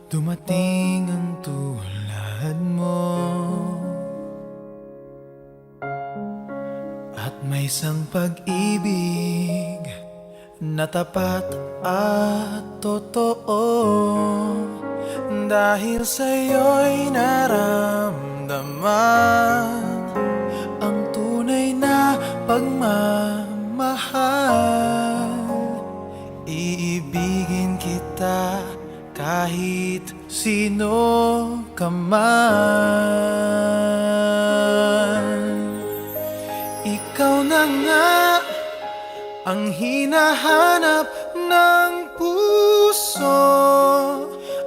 Dumating ang tulad mo, at may isang pag-ibig na tapat at totoo. Dahil sa'yo'y naramdaman ang tunay na pagmamahal. Iibigin kita kahit sino ka man. Ikaw na nga ang hinahanap ng puso,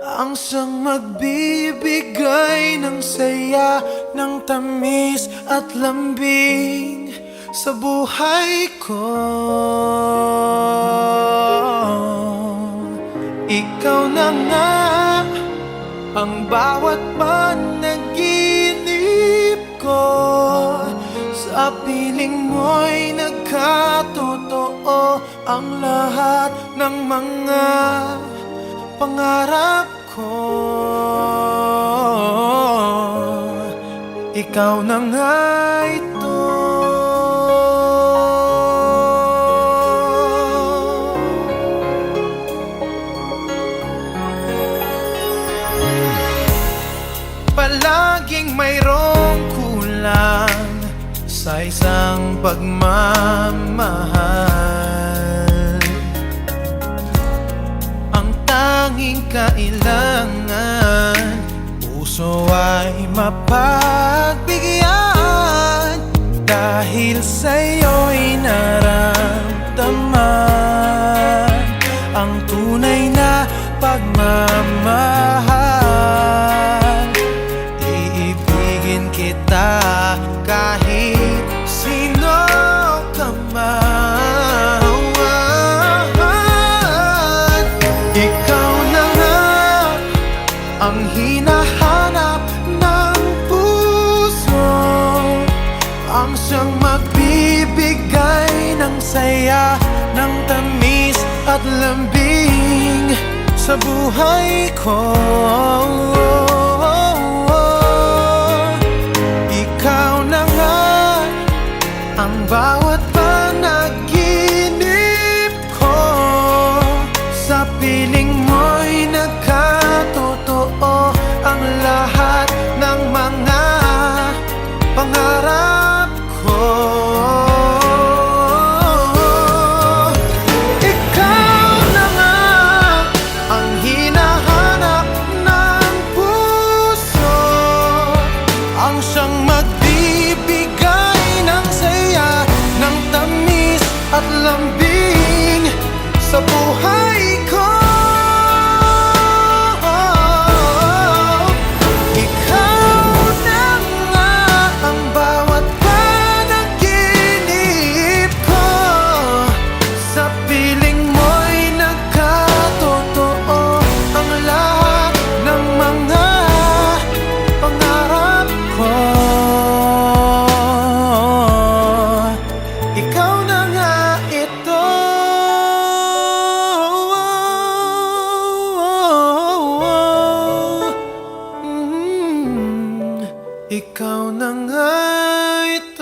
ang siyang magbibigay ng saya, ng tamis at lambing sa buhay ko. Ikaw na nga ang bawat panaginip ko, sa piling mo'y nagkatotoo ang lahat ng mga pangarap ko. Ikaw na nga ito. Palaging mayroong kulang sa isang pagmamahal. Ang tanging kailangan, puso ay mapagbigyan. Dahil sa'yo'y naramdaman ang tunay na pagmamahal. Iibigin kita kahit sino ka man. Ikaw na nga ang hinahanap ng puso, ang siyang magbibigay ng saya, ng tamis at lambing sa buhay ko. Ikaw na nga ang bawat panaginip ko, sa piling mo'y nagkatotoo ang lahat ng mga pangarap ko. Ikaw na nga ang hinahanap ng puso, ang siyang magbibigay ng saya, ng tamis at lambing sa buhay ko. Ikaw na nga ang bawat panaginip ko, sa piling mo'y nagkatotoo ang lahat ng mga pangarap ko. Ikaw na nga ito. Ikaw na nga ito.